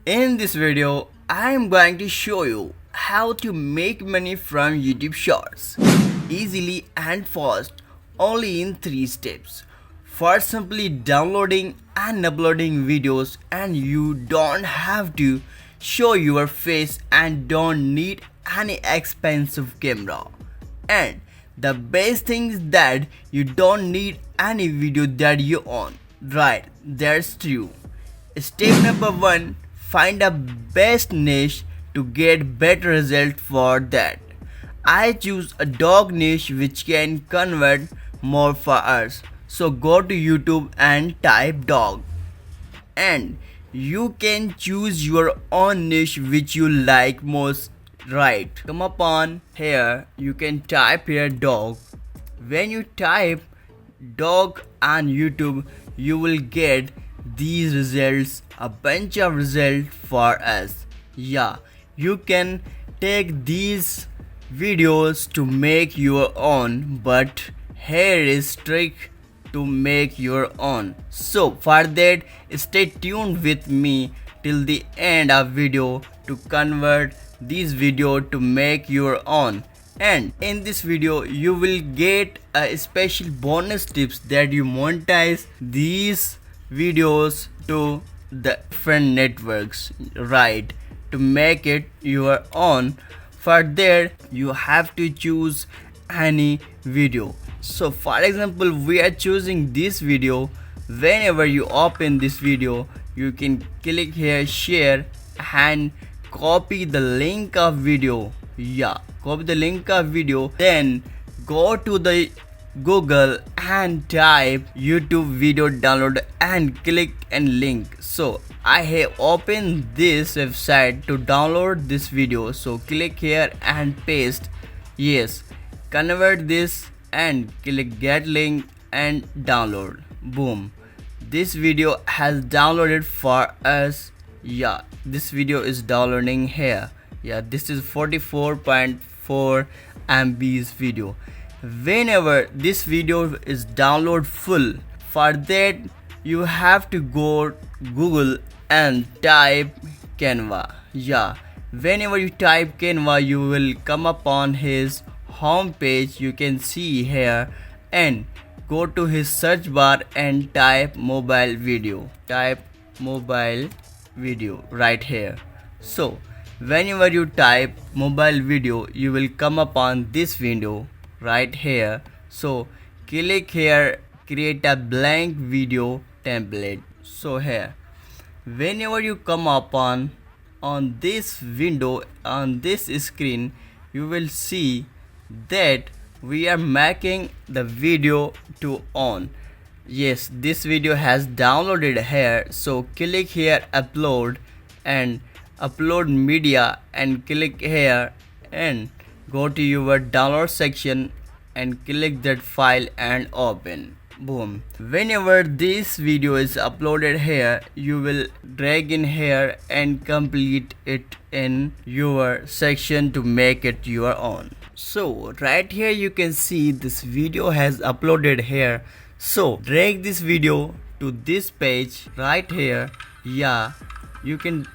In this video, I am going to show you how to make money from YouTube Shorts easily and fast, only in 3 steps. First, simply downloading and uploading videos, and you don't have to show your face and don't need any expensive camera. And the best thing is that you don't need any video that you own. Right, that's true. Step number 1, find a best niche to get better result. For that, I choose a dog niche which can convert more for us. So go to YouTube and type dog, and you can choose your own niche which you like most. Right, come upon here, you can type here dog. When you type dog on YouTube, you will get these results, a bunch of results for us. Yeah, you can take these videos to make your own, but here is trick to make your own. So for that, stay tuned with me till the end of video to convert this video to make your own. And in this video you will get a special bonus tips that you monetize these videos to the different networks, right, to make it your own. For that, you have to choose any video. So for example, we are choosing this video. Whenever you open this video, you can click here share and copy the link of video. Yeah, copy the link of video, then go to the Google and type YouTube video download and click and link. So I have opened this website to download this video, so click here and paste. Yes, convert this and click get link and download. Boom, this video has downloaded for us. Yeah, this video is downloading here. Yeah, this is 44.4 MB's video. Whenever this video is download full, for that you have to go Google and type Canva. Yeah, whenever you type Canva, you will come upon his home page. You can see here, and go to his search bar and type mobile video. Type mobile video right here. So whenever you type mobile video, you will come upon this window right here. So click here, create a blank video template. So here, whenever you come upon on this window, on this screen, you will see that we are making the video to on. Yes, this video has downloaded here. So click here upload and upload media, and click here and go to your download section and click that file and open. Boom, whenever this video is uploaded here, you will drag in here and complete it in your section to make it your own. So right here you can see this video has uploaded here. So drag this video to this page right here. Yeah, you can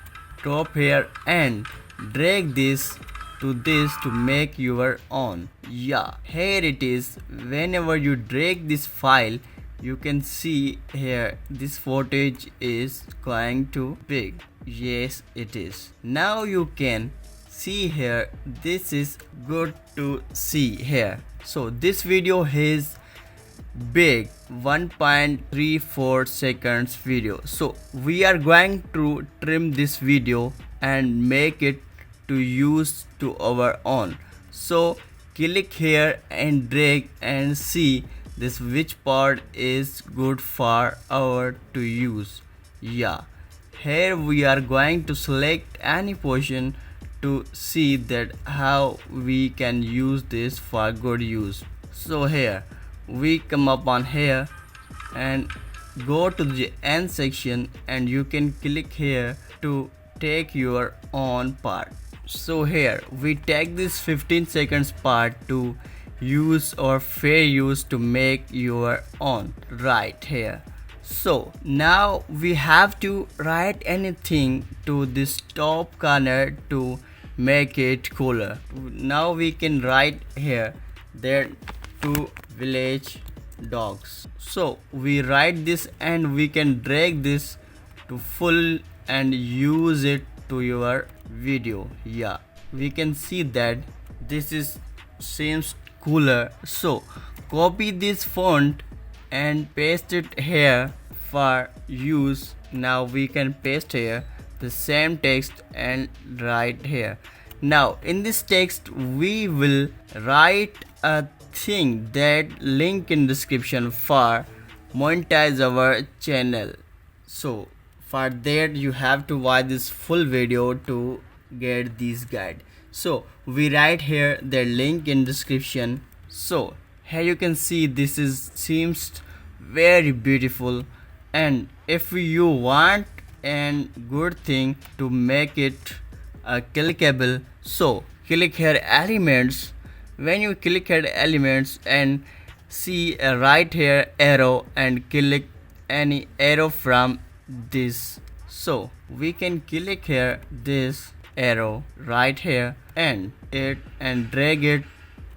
drop here and drag this to this to make your own. Yeah, here it is. Whenever you drag this file, you can see here this footage is going to big. Yes, it is. Now you can see here, this is good to see here. So this video is big, 1.34 seconds video. So we are going to trim this video and make it to use to our own. So click here and drag and see this which part is good for our to use. Yeah, here we are going to select any portion to see that how we can use this for good use. So here we come up on here and go to the end section, and you can click here to take your own part. So here we take this 15 seconds part to use or fair use to make your own right here. So now we have to write anything to this top corner to make it cooler. Now we can write here there to village dogs. So we write this and we can drag this to full and use it to your video. Yeah, we can see that this is seems cooler. So copy this font and paste it here for use. Now we can paste here the same text and write here. Now in this text we will write a thing that link in description for monetize our channel. So for that you have to watch this full video to get this guide. So we write here the link in description. So here you can see this is seems very beautiful, and if you want a good thing to make it clickable, so click here elements. When you click here elements and see a right here arrow and click any arrow from this, so we can click here this arrow right here and it and drag it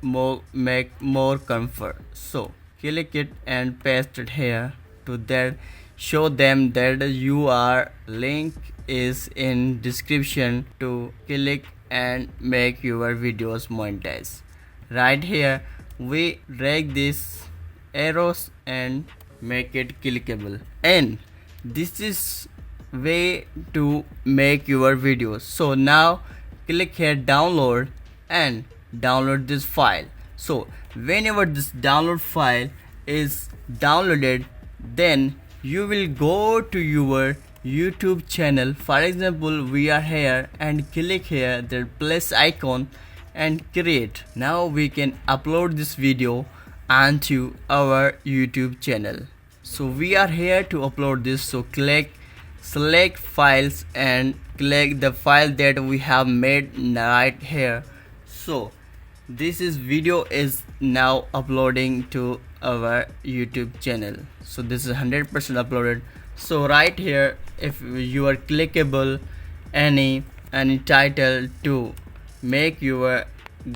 more, make more comfort. So click it and paste it here to that, show them that your link is in description to click and make your videos monetize. Right here we drag these arrows and make it clickable, and this is way to make your videos. So now click here download and download this file. So whenever this download file is downloaded, then you will go to your YouTube channel. For example, we are here and click here the plus icon and create. Now we can upload this video onto our YouTube channel. So we are here to upload this, so click select files and click the file that we have made right here. So this is video is now uploading to our YouTube channel. So this is 100% uploaded. So right here if you are clickable any title to make your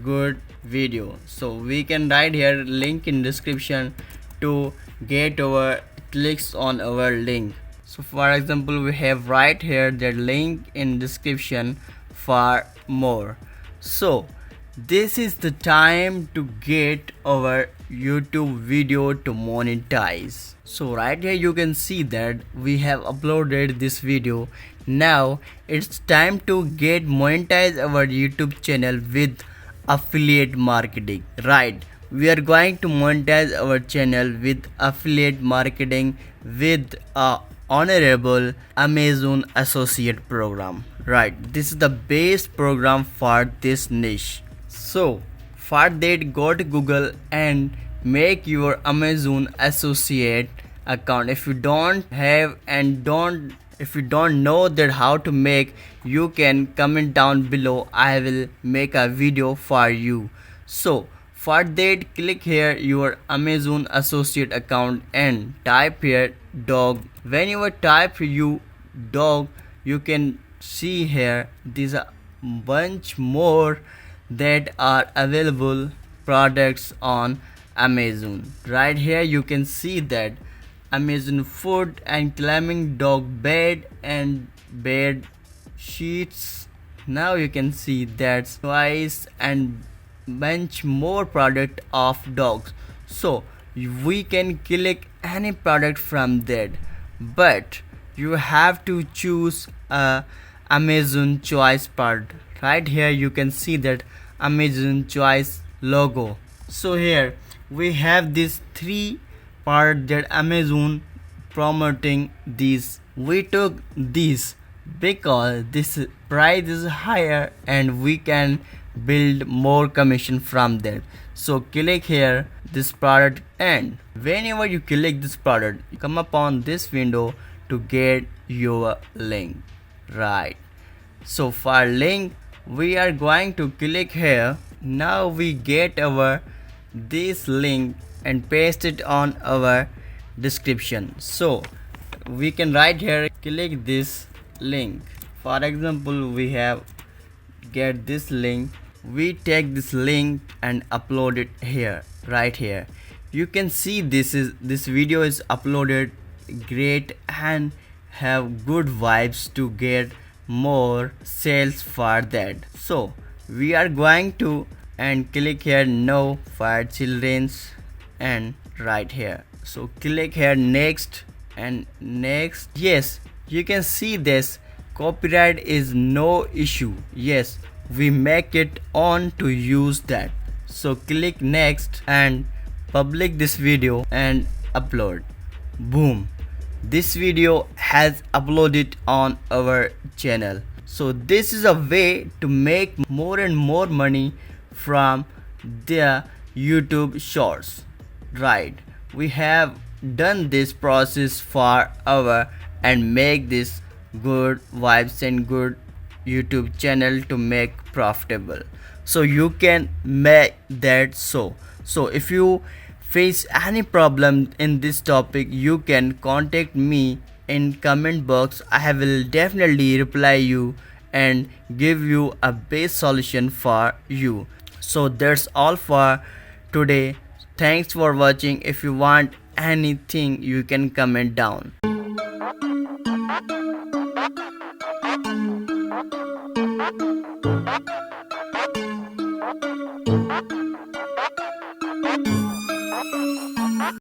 good video, so we can write here link in description to get our clicks on our link. So for example we have right here the link in description for more. So this is the time to get our YouTube video to monetize. So right here you can see that we have uploaded this video. Now it's time to get monetize our YouTube channel with affiliate marketing. Right, we are going to monetize our channel with affiliate marketing with a honorable Amazon associate program. Right, this is the best program for this niche. So for that go to Google and make your Amazon associate account. If you don't have and if you don't know that how to make, you can comment down below. I will make a video for you. So for that click here your Amazon associate account and type here dog. When you type you dog, you can see here these are bunch more that are available products on Amazon. Right here you can see that Amazon food and climbing dog bed and bed sheets. Now you can see that twice and bunch more product of dogs. So we can click any product from that, but you have to choose a Amazon choice part. Right here you can see that Amazon choice logo. So here we have these three part that Amazon promoting these. We took this because this price is higher and we can build more commission from that. So click here this product, and whenever you click this product you come upon this window to get your link. Right, so for link we are going to click here. Now we get our this link and paste it on our description. So we can write here, click this link. For example, we have get this link. We take this link and upload it here, right here. You can see this video is uploaded great and have good vibes to get more sales for that. So we are going to and click here no for children's and right here. So click here next and next. Yes, you can see this copyright is no issue. Yes, we make it on to use that. So click next and publish this video and upload. Boom, this video has uploaded on our channel. So this is a way to make more and more money from the YouTube shorts, right? We have done this process for our and make this good vibes and good YouTube channel to make profitable. So you can make that. So if you face any problem in this topic, you can contact me in comment box. I will definitely reply you and give you a best solution for you. So that's all for today. Thanks for watching. If you want anything, you can comment down.